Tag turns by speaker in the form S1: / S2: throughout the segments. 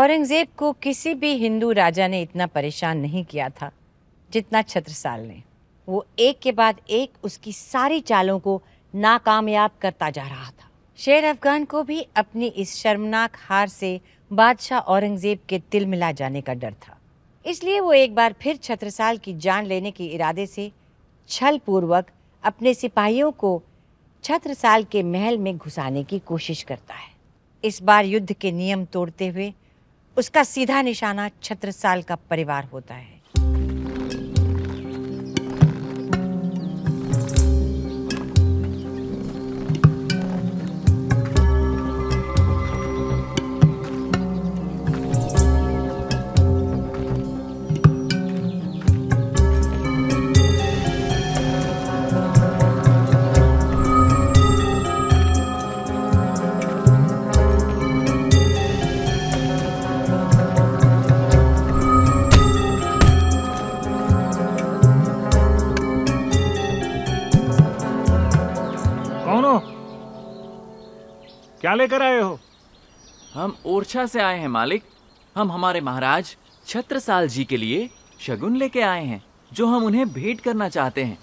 S1: औरंगजेब को किसी भी हिंदू राजा ने इतना परेशान नहीं किया था जितना छत्रसाल ने। वो एक के बाद एक उसकी सारी चालों को नाकामयाब करता जा रहा था। शेर अफगान को भी अपनी इस शर्मनाक हार से बादशाह औरंगजेब के तिल मिला जाने का डर था। इसलिए वो एक बार फिर छत्रसाल की जान लेने के इरादे से छल पूर्वक अपने सिपाहियों को छत्रसाल के महल में घुसाने की कोशिश करता है। इस बार युद्ध के नियम तोड़ते हुए उसका सीधा निशाना छत्रसाल का परिवार होता है।
S2: क्या लेकर आए हो?
S3: हम ओरछा से आए हैं मालिक। हम हमारे महाराज छत्रसाल जी के लिए शगुन लेके आए हैं जो हम उन्हें भेंट करना चाहते हैं।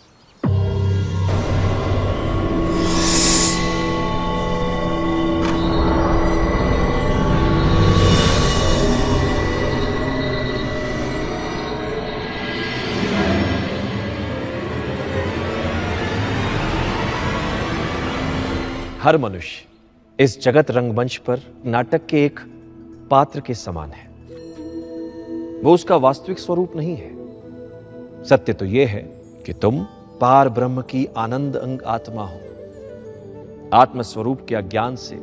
S4: हर मनुष्य इस जगत रंगमंच पर नाटक के एक पात्र के समान है। वो उसका वास्तविक स्वरूप नहीं है। सत्य तो यह है कि तुम पार ब्रह्म की आनंद अंग आत्मा हो। आत्मस्वरूप के अज्ञान से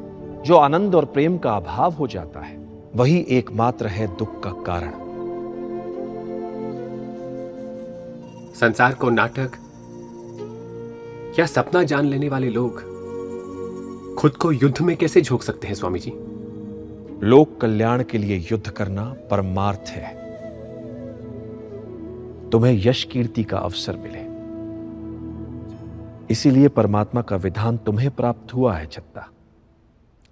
S4: जो आनंद और प्रेम का अभाव हो जाता है वही एकमात्र है दुख का कारण।
S5: संसार को नाटक या सपना जान लेने वाले लोग खुद को युद्ध में कैसे झोंक सकते हैं स्वामी जी?
S4: लोक कल्याण के लिए युद्ध करना परमार्थ है। तुम्हें यश कीर्ति का अवसर मिले, इसीलिए परमात्मा का विधान तुम्हें प्राप्त हुआ है छत्ता।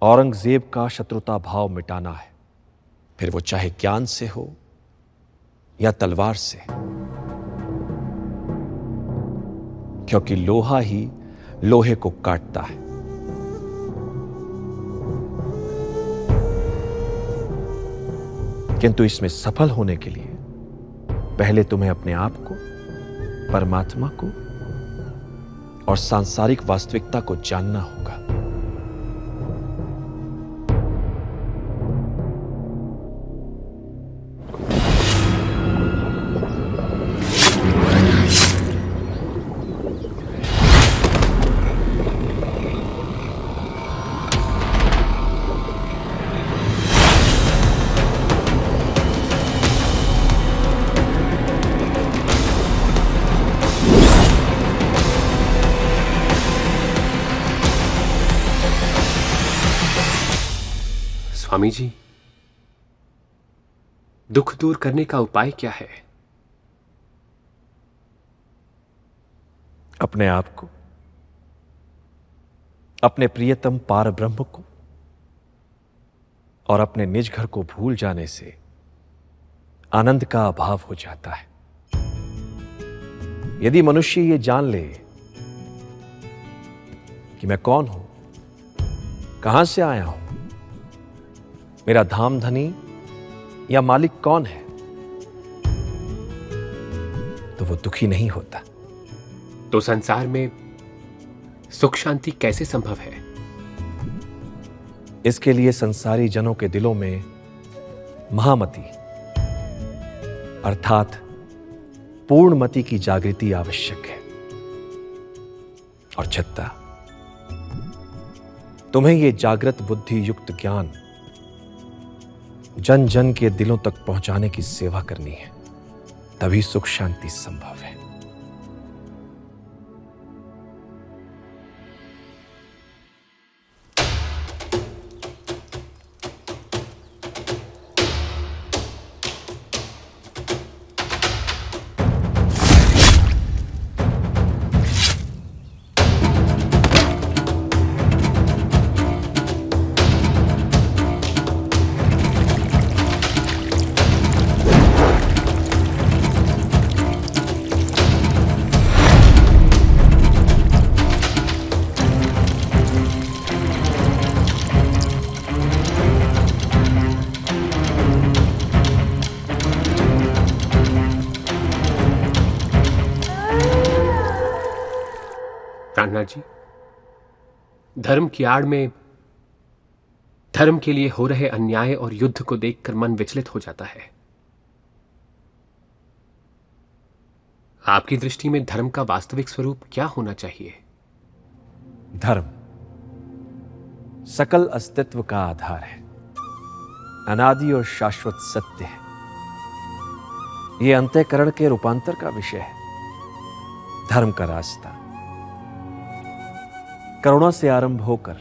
S4: औरंगजेब का शत्रुता भाव मिटाना है, फिर वो चाहे ज्ञान से हो या तलवार से, क्योंकि लोहा ही लोहे को काटता है। किंतु इसमें सफल होने के लिए पहले तुम्हें अपने आप को, परमात्मा को और सांसारिक वास्तविकता को जानना होगा।
S5: स्वामी जी, दुख दूर करने का उपाय क्या है?
S4: अपने आप को, अपने प्रियतम पार ब्रह्म को और अपने निज घर को भूल जाने से आनंद का अभाव हो जाता है। यदि मनुष्य ये जान ले कि मैं कौन हूं, कहां से आया हूं, मेरा धाम धनी या मालिक कौन है, तो वो दुखी नहीं होता।
S5: तो संसार में सुख शांति कैसे संभव है?
S4: इसके लिए संसारी जनों के दिलों में महामति अर्थात पूर्णमति की जागृति आवश्यक है। और छत्ता, तुम्हें यह जागृत बुद्धि युक्त ज्ञान जन जन के दिलों तक पहुंचाने की सेवा करनी है, तभी सुख शांति संभव है।
S5: प्राणनाथ जी, धर्म की आड़ में धर्म के लिए हो रहे अन्याय और युद्ध को देखकर मन विचलित हो जाता है। आपकी दृष्टि में धर्म का वास्तविक स्वरूप क्या होना चाहिए?
S4: धर्म सकल अस्तित्व का आधार है, अनादि और शाश्वत सत्य है। यह अंतःकरण के रूपांतर का विषय है। धर्म का रास्ता करुणा से आरंभ होकर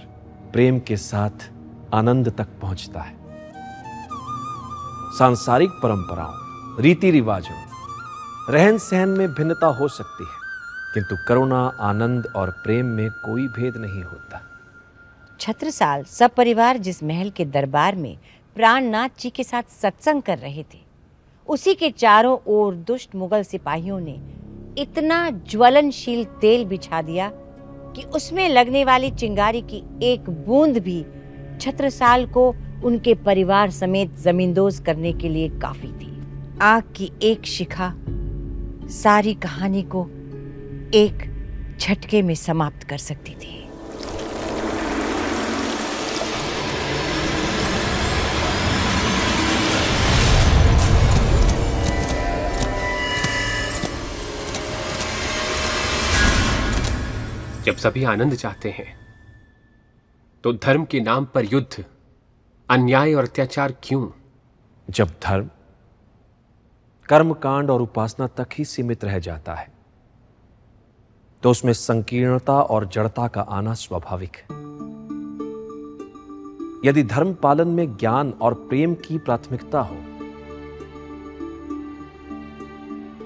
S4: प्रेम के साथ आनंद तक पहुंचता है। सांसारिक परंपराओं, रीति रिवाजों, रहन सहन में भिन्नता हो सकती है, किंतु करुणा, आनंद और प्रेम में कोई भेद नहीं होता।
S1: छत्रसाल सपरिवार जिस महल के दरबार में प्राणनाथ जी के साथ सत्संग कर रहे थे, उसी के चारों ओर दुष्ट मुगल सिपाहियों ने इतना ज्वलनशील तेल बिछा दिया कि उसमें लगने वाली चिंगारी की एक बूंद भी छत्रसाल को उनके परिवार समेत जमींदोज करने के लिए काफी थी। आग की एक शिखा सारी कहानी को एक झटके में समाप्त कर सकती थी।
S5: जब सभी आनंद चाहते हैं तो धर्म के नाम पर युद्ध, अन्याय और अत्याचार क्यों?
S4: जब धर्म कर्मकांड और उपासना तक ही सीमित रह जाता है तो उसमें संकीर्णता और जड़ता का आना स्वाभाविक है। यदि धर्म पालन में ज्ञान और प्रेम की प्राथमिकता हो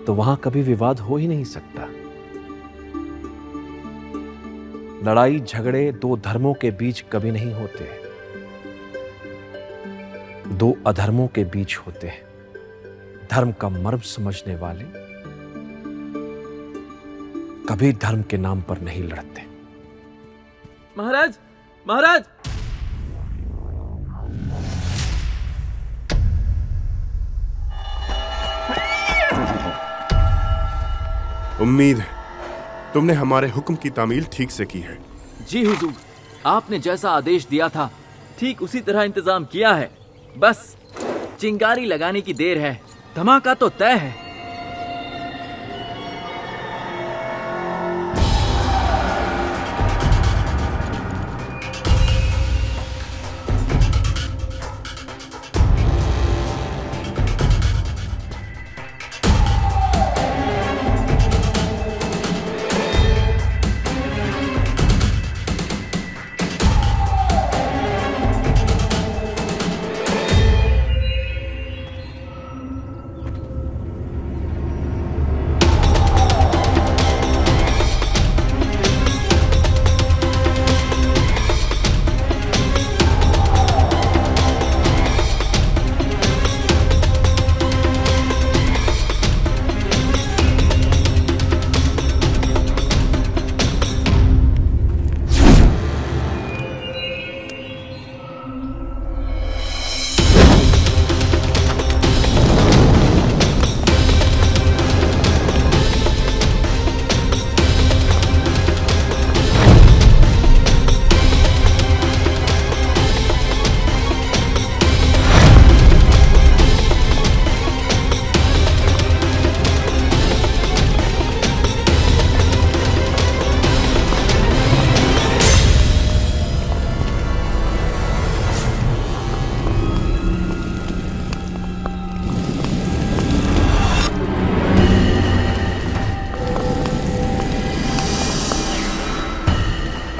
S4: तो वहां कभी विवाद हो ही नहीं सकता। लड़ाई झगड़े दो धर्मों के बीच कभी नहीं होते, दो अधर्मों के बीच होते हैं। धर्म का मर्म समझने वाले कभी धर्म के नाम पर नहीं लड़ते।
S3: महाराज, महाराज!
S2: उम्मीद है तुमने हमारे हुक्म की तामील ठीक से की है।
S3: जी हुजूर, आपने जैसा आदेश दिया था ठीक उसी तरह इंतजाम किया है। बस चिंगारी लगाने की देर है, धमाका तो तय है।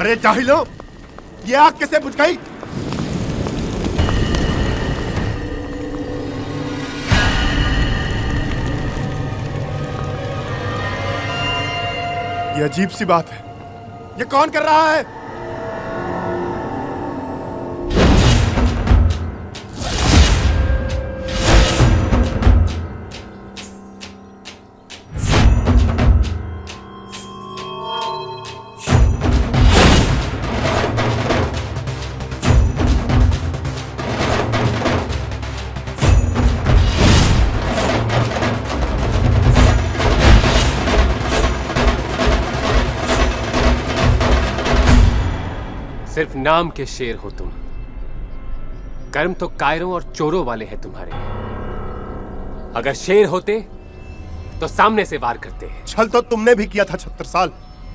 S2: अरे जाहिलो, ये आग कैसे बुझ गई? ये अजीब सी बात है। ये कौन कर रहा है?
S5: सिर्फ नाम के शेर हो तुम, कर्म तो कायरों और चोरों वाले हैं तुम्हारे। अगर शेर होते तो सामने से वार करते।
S2: छल तो तुमने भी किया था छत्रसाल,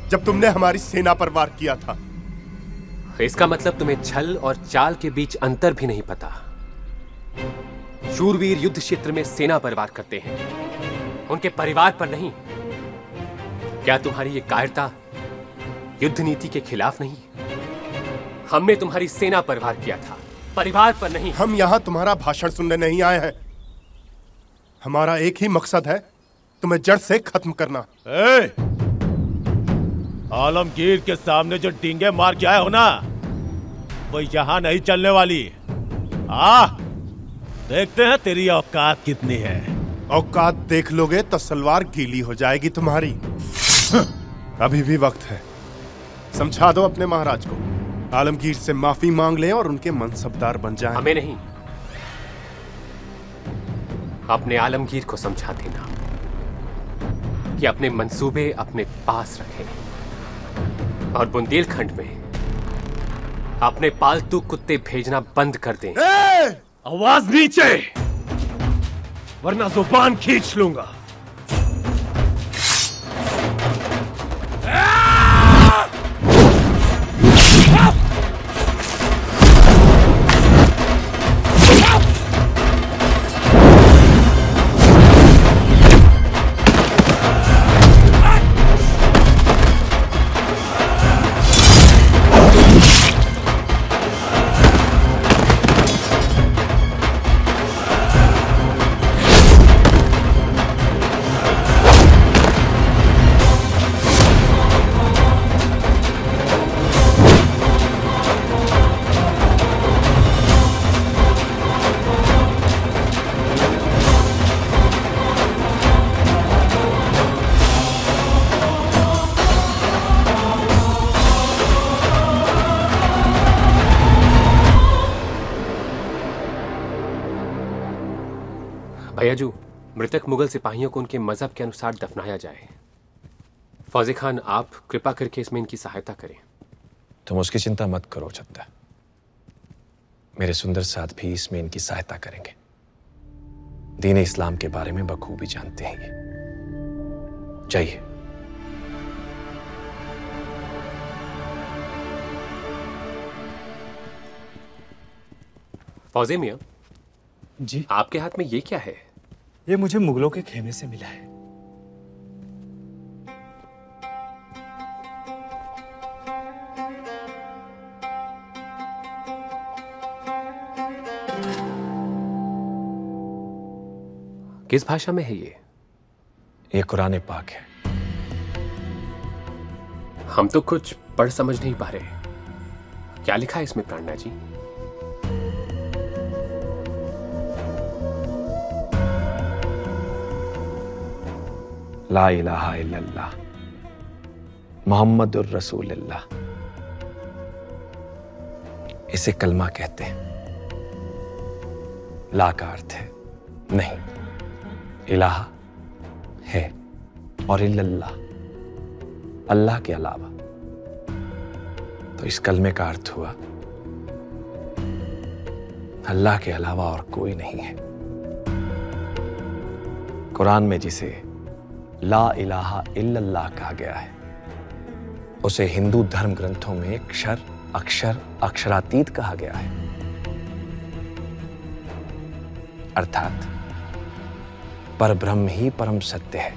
S2: जब तुमने हमारी सेना पर वार किया था।
S5: इसका मतलब तुम्हें छल और चाल के बीच अंतर भी नहीं पता। शूरवीर युद्ध क्षेत्र में सेना पर वार करते हैं, उनके परिवार पर नहीं। क्या तुम्हारी ये कायरता युद्ध नीति के खिलाफ नहीं? हमने तुम्हारी सेना पर वार किया था, परिवार पर नहीं।
S2: हम यहां तुम्हारा भाषण सुनने नहीं आए हैं। हमारा एक ही मकसद है, तुम्हें जड़ से खत्म करना।
S6: आलमगीर के सामने जो डींगे मार के आए हो ना, वो यहाँ नहीं चलने वाली। देखते हैं तेरी औकात कितनी है।
S2: औकात देख लोगे तो सलवार गीली हो जाएगी तुम्हारी। अभी भी वक्त है, समझा दो अपने महाराज को, आलमगीर से माफी मांग लें और उनके मनसबदार बन जाएं।
S5: हमें नहीं, अपने आलमगीर को समझा देना कि अपने मंसूबे अपने पास रखें और बुंदेलखंड में अपने पालतू कुत्ते भेजना बंद कर दें।
S6: आवाज नीचे, वरना जुबान खींच लूंगा।
S5: भैयाजू, मृतक मुगल सिपाहियों को उनके मजहब के अनुसार दफनाया जाए। फौजी खान, आप कृपा करके इसमें इनकी सहायता करें।
S4: तुम उसकी चिंता मत करो छत्ता, मेरे सुंदर साथ भी इसमें इनकी सहायता करेंगे। दीन इस्लाम के बारे में बखूबी जानते हैं ये। जाइए।
S5: फौजी मियां
S7: जी,
S5: आपके हाथ में ये क्या है?
S7: ये मुझे मुगलों के खेमे से मिला है।
S5: किस भाषा में है ये?
S4: ये कुरान पाक है।
S5: हम तो कुछ पढ़ समझ नहीं पा रहे। क्या लिखा है इसमें प्राणनाथ जी?
S4: ला इलाहा इल्लल्लाह मुहम्मदुर रसूलुल्लाह, इसे कलमा कहते हैं। ला का अर्थ है नहीं, इलाहा है और इल्लल्लाह अल्लाह के अलावा। तो इस कलमे का अर्थ हुआ अल्लाह के अलावा और कोई नहीं है। कुरान में जिसे ला इलाहा इल्लल्लाह कहा गया है, उसे हिंदू धर्म ग्रंथों में क्षर, अक्षर, अक्षरातीत कहा गया है। अर्थात परब्रह्म ही परम सत्य है।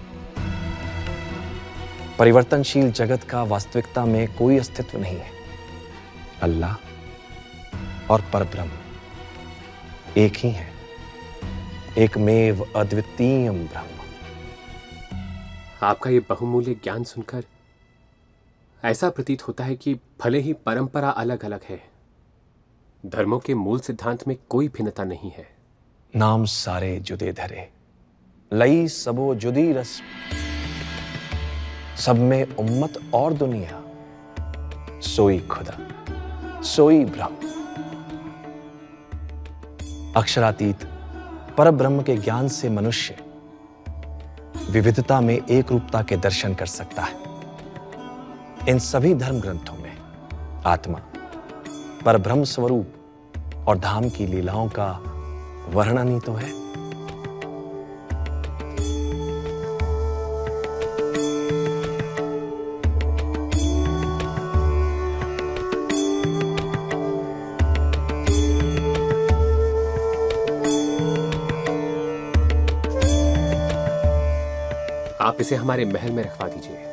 S4: परिवर्तनशील जगत का वास्तविकता में कोई अस्तित्व नहीं है। अल्लाह और परब्रह्म एक ही है, एकमेव अद्वितीयम ब्रह्म।
S5: आपका ये बहुमूल्य ज्ञान सुनकर ऐसा प्रतीत होता है कि भले ही परंपरा अलग अलग है, धर्मों के मूल सिद्धांत में कोई भिन्नता नहीं है।
S4: नाम सारे जुदे धरे, लई सबो जुदी रस्म, सब में उम्मत और दुनिया, सोई खुदा सोई ब्रह्म। अक्षरातीत परब्रह्म के ज्ञान से मनुष्य विविधता में एक रूपता के दर्शन कर सकता है। इन सभी धर्म ग्रंथों में आत्मा, पर ब्रह्म स्वरूप और धाम की लीलाओं का वर्णन ही तो है।
S5: आप इसे हमारे महल में रखवा दीजिए।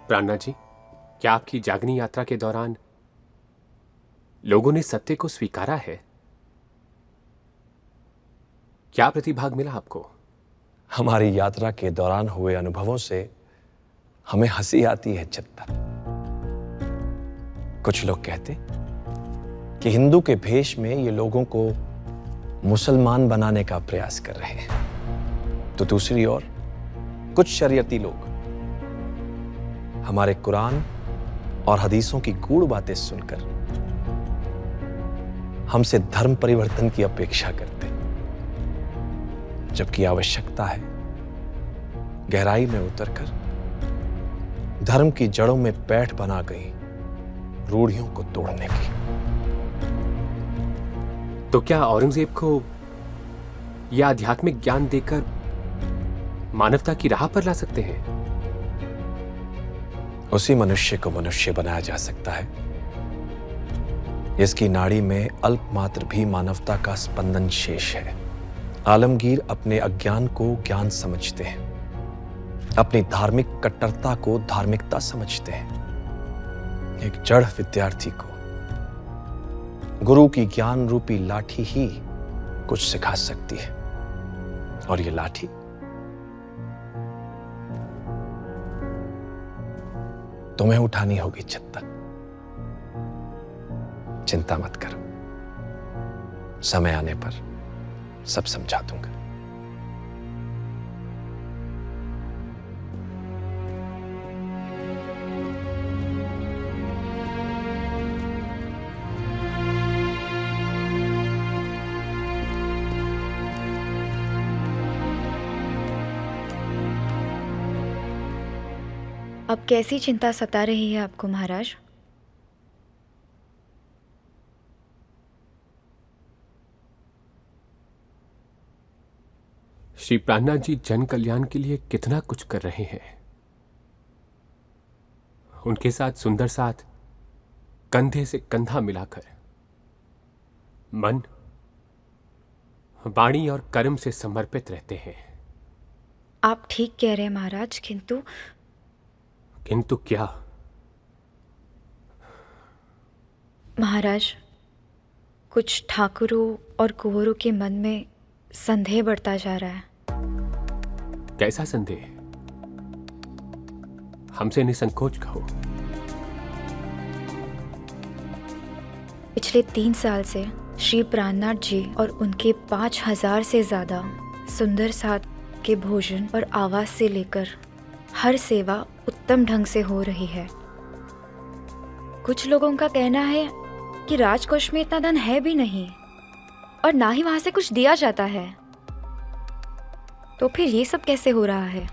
S5: प्राणनाथ जी, क्या आपकी जागनी यात्रा के दौरान लोगों ने सत्य को स्वीकारा है? क्या प्रतिभाग मिला आपको?
S4: हमारी यात्रा के दौरान हुए अनुभवों से हमें हंसी आती है चित्ता। कुछ लोग कहते कि हिंदू के भेष में ये लोगों को मुसलमान बनाने का प्रयास कर रहे हैं, तो दूसरी ओर कुछ शरीयती लोग हमारे कुरान और हदीसों की गूढ़ बातें सुनकर हमसे धर्म परिवर्तन की अपेक्षा करते, जबकि आवश्यकता है गहराई में उतरकर धर्म की जड़ों में पैठ बना गई रूढ़ियों को तोड़ने की।
S5: तो क्या औरंगजेब को यह आध्यात्मिक ज्ञान देकर मानवता की राह पर ला सकते हैं?
S4: उसी मनुष्य को मनुष्य बनाया जा सकता है जिसकी नाड़ी में अल्प मात्र भी मानवता का स्पंदन शेष है। आलमगीर अपने अज्ञान को ज्ञान समझते हैं, अपनी धार्मिक कट्टरता को धार्मिकता समझते हैं। एक जड़ विद्यार्थी को गुरु की ज्ञान रूपी लाठी ही कुछ सिखा सकती है, और ये लाठी तुम्हें उठानी होगी चित्ता। चिंता मत करो, समय आने पर सब समझा दूंगा।
S8: अब कैसी चिंता सता रही है आपको महाराज?
S5: श्री प्राणनाथ जी जन कल्याण के लिए कितना कुछ कर रहे हैं। उनके साथ सुंदर साथ कंधे से कंधा मिलाकर मन, वाणी और कर्म से समर्पित रहते हैं।
S8: आप ठीक कह रहे हैं महाराज,
S5: किंतु क्या?
S8: महाराज, कुछ ठाकुरों और कुंवरों के मन में संदेह बढ़ता जा रहा है।
S5: कैसा संदेह? हमसे निसंकोच कहो।
S8: पिछले 3 साल से श्री प्राणनाथ जी और उनके 5000 से ज्यादा सुंदर साथ के भोजन और आवास से लेकर हर सेवा उत्तम ढंग से हो रही है। कुछ लोगों का कहना है कि राजकोष में इतना धन है भी नहीं और ना ही वहां से कुछ दिया जाता है, तो फिर ये सब कैसे हो रहा है?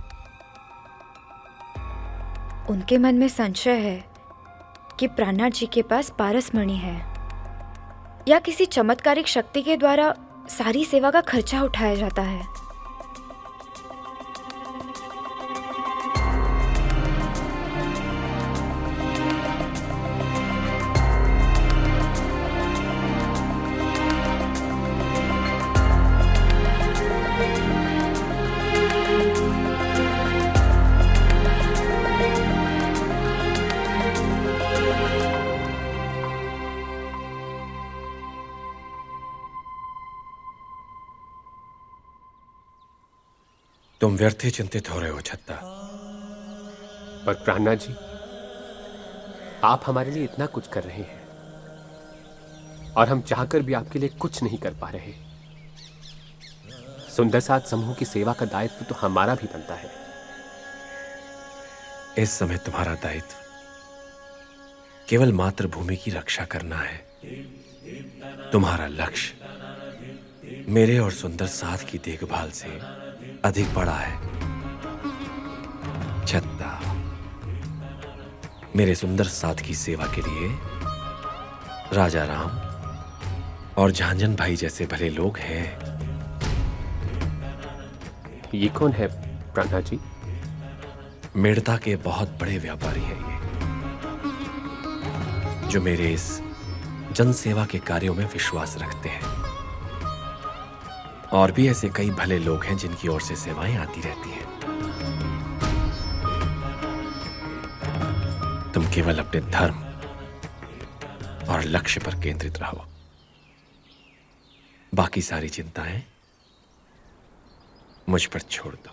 S8: उनके मन में संशय है कि प्राणनाथ जी के पास पारसमणि है या किसी चमत्कारिक शक्ति के द्वारा सारी सेवा का खर्चा उठाया जाता है।
S4: तुम व्यर्थ ही चिंतित हो रहे हो छत्ता।
S5: पर प्राणनाथ जी, आप हमारे लिए इतना कुछ कर रहे हैं और हम चाहकर भी आपके लिए कुछ नहीं कर पा रहे। सुंदर साथ समूह की सेवा का दायित्व तो हमारा भी बनता है।
S4: इस समय तुम्हारा दायित्व केवल मातृभूमि की रक्षा करना है। तुम्हारा लक्ष्य मेरे और सुंदर साथ की देखभाल से अधिक बड़ा है। छत्ता, मेरे सुंदर साथ की सेवा के लिए राजा राम और झांझन भाई जैसे भले लोग हैं।
S5: ये कौन है प्राणनाथ जी?
S4: मेड़ता के बहुत बड़े व्यापारी हैं ये, जो मेरे इस जनसेवा के कार्यों में विश्वास रखते हैं। और भी ऐसे कई भले लोग हैं जिनकी ओर से सेवाएं आती रहती हैं। तुम केवल अपने धर्म और लक्ष्य पर केंद्रित रहो। बाकी सारी चिंताएं मुझ पर छोड़ दो।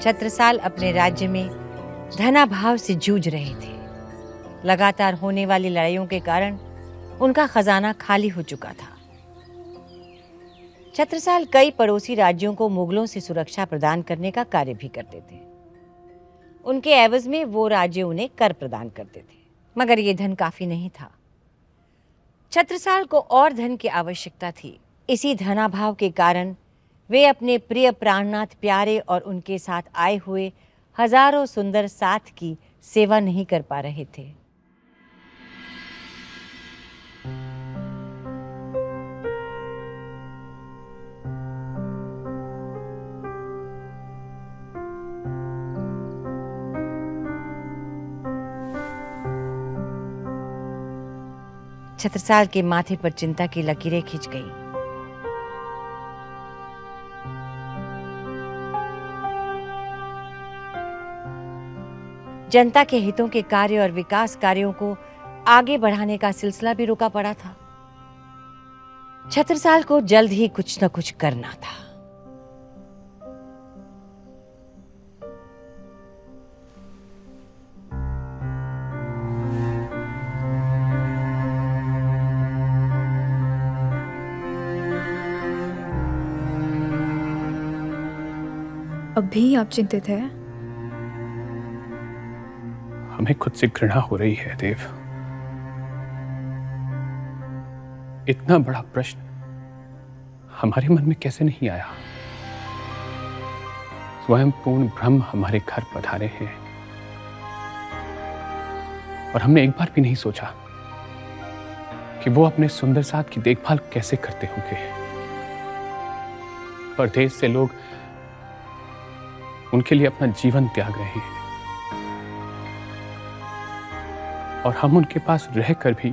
S1: छत्रसाल अपने राज्य में धनाभाव से जूझ रहे थे। लगातार होने वाली लड़ाइयों के कारण उनका खजाना खाली हो चुका था। छत्रसाल कई पड़ोसी राज्यों को मुगलों से सुरक्षा प्रदान करने का कार्य भी करते थे। उनके एवज में वो राज्य उन्हें कर प्रदान करते थे, मगर ये धन काफी नहीं था। छत्रसाल को और धन की आवश्यकता थी। इसी धनाभाव के कारण वे अपने प्रिय प्राणनाथ प्यारे और उनके साथ आए हुए हजारों सुंदर साथ की सेवा नहीं कर पा रहे थे। छत्रसाल के माथे पर चिंता की लकीरें खिंच गईं। जनता के हितों के कार्य और विकास कार्यों को आगे बढ़ाने का सिलसिला भी रुका पड़ा था। छत्रसाल को जल्द ही कुछ न कुछ करना था।
S8: अब भी आप चिंतित हैं?
S5: हमें खुद से घृणा हो रही है देव। इतना बड़ा प्रश्न हमारे मन में कैसे नहीं आया? स्वयं पूर्ण ब्रह्म हमारे घर पधारे हैं और हमने एक बार भी नहीं सोचा कि वो अपने सुंदर साथ की देखभाल कैसे करते होंगे। परदेश से लोग उनके लिए अपना जीवन त्याग रहे हैं और हम उनके पास रहकर भी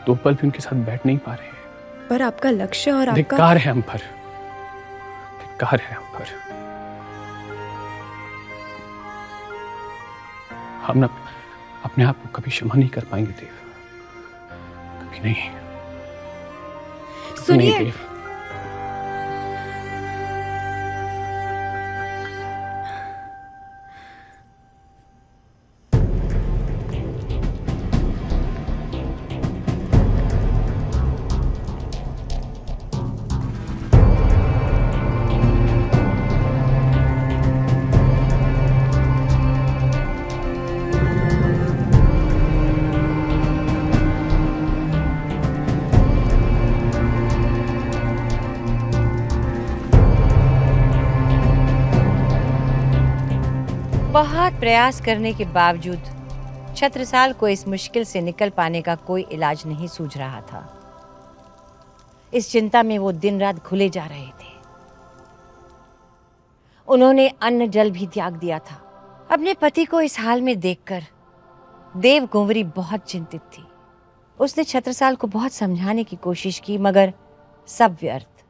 S5: दो पल भी उनके साथ बैठ नहीं पा रहे हैं।
S8: पर आपका लक्ष्य और आपका
S5: धिक्कार है हम पर, धिक्कार है हम पर। हम ना अपने आप को कभी क्षमा नहीं कर पाएंगे देव, कभी नहीं।
S8: सुनिए,
S5: देव,
S1: बहुत प्रयास करने के बावजूद छत्रसाल को इस मुश्किल से निकल पाने का कोई इलाज नहीं सूझ रहा था। इस चिंता में वो दिन रात घुले जा रहे थे। उन्होंने अन्न जल भी त्याग दिया था। अपने पति को इस हाल में देखकर देव कुंवरी बहुत चिंतित थी। उसने छत्रसाल को बहुत समझाने की कोशिश की, मगर सब व्यर्थ।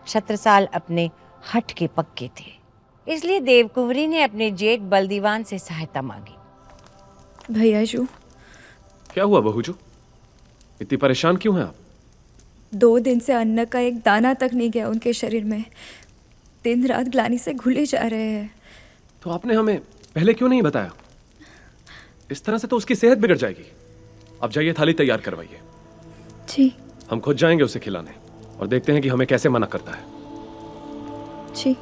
S1: छत्रसाल अपने हठ के पक्के थे, इसलिए देवकुंवरी ने अपने जेठ बलदीवान से सहायता मांगी।
S8: भैया जी,
S4: क्या हुआ बहू जो? इतनी परेशान क्यों हैं आप?
S8: 2 दिन से अन्न का एक दाना तक नहीं गया उनके शरीर में। दिन रात ग्लानि से घुले जा रहे हैं।
S9: तो आपने हमें पहले क्यों नहीं बताया? इस तरह से तो उसकी सेहत बिगड़ जाएगी। अब जाइए, थाली तैयार करवाइए।
S8: जी।
S9: हम खुद जाएंगे उसे खिलाने और देखते हैं कि हमें कैसे मना करता है।
S8: जी।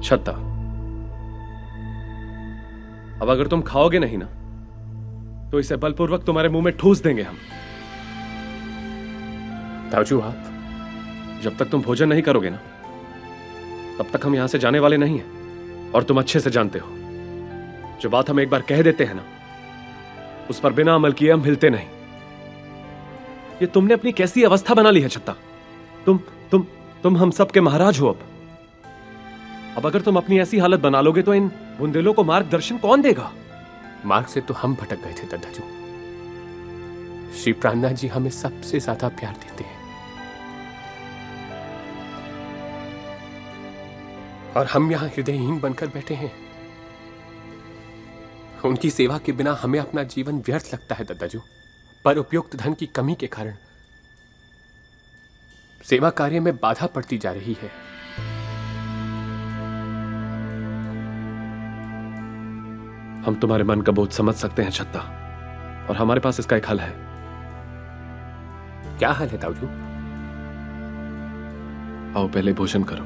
S9: छत्ता, अब अगर तुम खाओगे नहीं ना तो इसे बलपूर्वक तुम्हारे मुंह में ठूस देंगे हम।
S5: ताजू, आप
S9: जब तक तुम भोजन नहीं करोगे ना तब तक हम यहां से जाने वाले नहीं हैं। और तुम अच्छे से जानते हो, जो बात हम एक बार कह देते हैं ना उस पर बिना अमल किए हम हिलते नहीं। ये तुमने अपनी कैसी अवस्था बना ली है छत्ता। तुम हम सब के महाराज हो। अब अगर तुम अपनी ऐसी हालत बना लोगे तो इन बुंदेलों को मार्गदर्शन कौन देगा?
S5: मार्ग से तो हम भटक गए थे दादाजू। श्री प्राणनाथ जी हमें सबसे ज्यादा प्यार देते हैं और हम यहां हृदयहीन बनकर बैठे हैं। उनकी सेवा के बिना हमें अपना जीवन व्यर्थ लगता है दादाजू, पर उपयुक्त धन की कमी के कारण सेवा कार्य में बाधा पड़ती जा रही है।
S9: हम तुम्हारे मन का बोझ समझ सकते हैं छत्ता, और हमारे पास इसका एक हल है।
S5: क्या हल है ताऊजू?
S9: आओ पहले भोजन करो।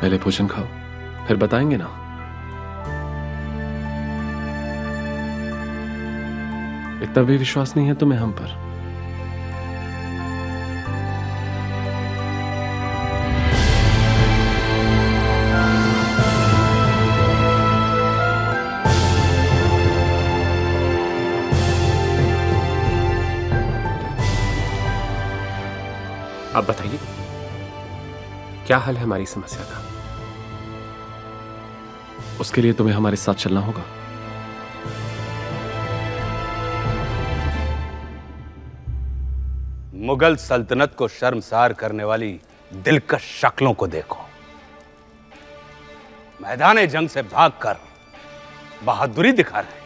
S9: पहले भोजन खाओ, फिर बताएंगे ना। इतना भी विश्वास नहीं है तुम्हें हम पर?
S5: आप बताइए, क्या हल है हमारी समस्या का?
S9: उसके लिए तुम्हें हमारे साथ चलना होगा।
S10: मुगल सल्तनत को शर्मसार करने वाली दिलकश शक्लों को देखो। मैदान जंग से भागकर बहादुरी दिखा रहे।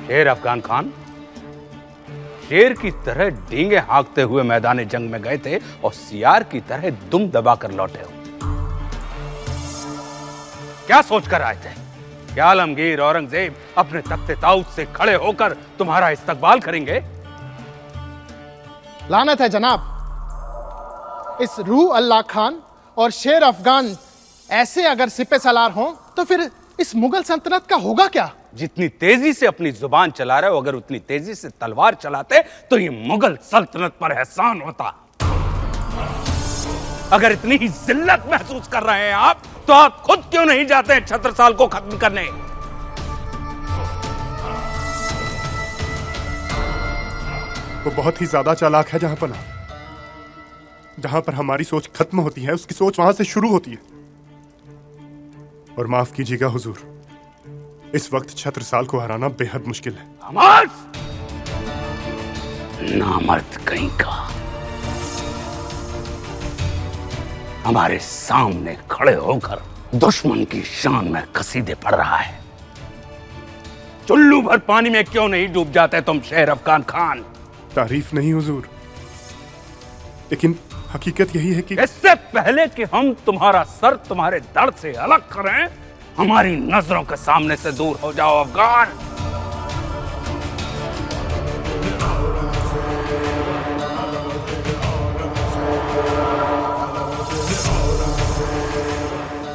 S10: शेर अफगान खान शेर की तरह डींगे हाँकते हुए मैदान जंग में गए थे और सियार की तरह दुम दबाकर लौटे हो। क्या सोचकर आए थे? क्या आलमगीर औरंगजेब अपने तख्ते ताऊत से खड़े होकर तुम्हारा इस्तकबाल करेंगे?
S11: लानत है जनाब, इस रूह अल्लाह खान और शेर अफगान ऐसे अगर सिपे सलार हों तो फिर इस मुगल सल्तनत का होगा क्या?
S10: जितनी तेजी से अपनी जुबान चला रहे हो, अगर उतनी तेजी से तलवार चलाते तो ये मुगल सल्तनत पर एहसान होता। अगर इतनी ही जिल्लत महसूस कर रहे हैं आप, तो आप खुद क्यों नहीं जाते हैं छत्रसाल को खत्म करने?
S2: वो बहुत ही ज्यादा चालाक है जहां पर जहां पर हमारी सोच खत्म होती है उसकी सोच वहां से शुरू होती है। और माफ कीजिएगा हुजूर, इस वक्त छत्रसाल को हराना बेहद मुश्किल है।
S10: नामर्द कहीं का हमारे सामने खड़े होकर दुश्मन की शान में कसीदे पढ़ रहा है। चुल्लू भर पानी में क्यों नहीं डूब जाते तुम शेर अफगान खान?
S2: तारीफ नहीं हुजूर, लेकिन हकीकत यही है कि
S10: इससे पहले कि हम तुम्हारा सर तुम्हारे दर्द से अलग करें, हमारी नजरों के सामने से दूर हो जाओ अफगान।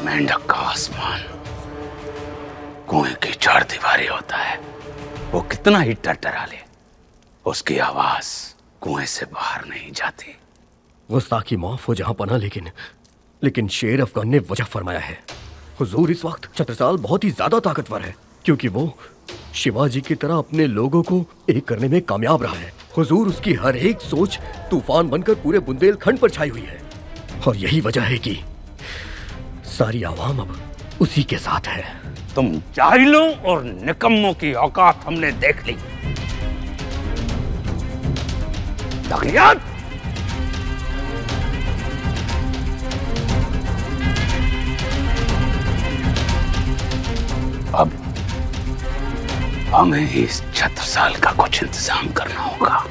S10: मेंढक का आसमान कुएं की चार दीवारी होता है, वो कितना ही टरटरा ले, उसकी आवाज कुएं से बाहर नहीं जाती।
S12: गुस्ताखी माफ हो जहां पना, लेकिन शेर अफगान ने वजह फरमाया है। हुजूर, इस वक्त छत्रसाल बहुत ही ज्यादा ताकतवर है, क्योंकि वो शिवाजी की तरह अपने लोगों को एक करने में कामयाब रहा है। हुजूर, उसकी हर एक सोच तूफान बनकर पूरे बुंदेलखंड पर छाई हुई है, और यही वजह है कि सारी आवाम अब उसी के साथ है।
S10: तुम जाहिलों और निकम्मों की औकात हमने देख ली। तगलियात! अब हमें इस छत्रसाल का कुछ इंतजाम करना होगा।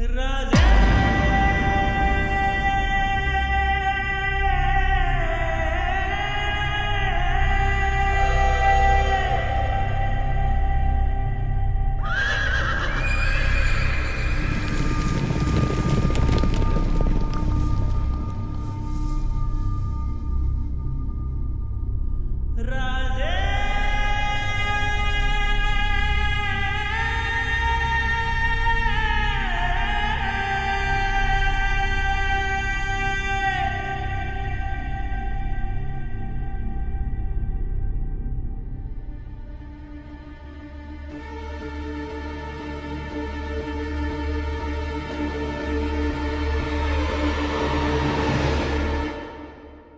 S13: राजा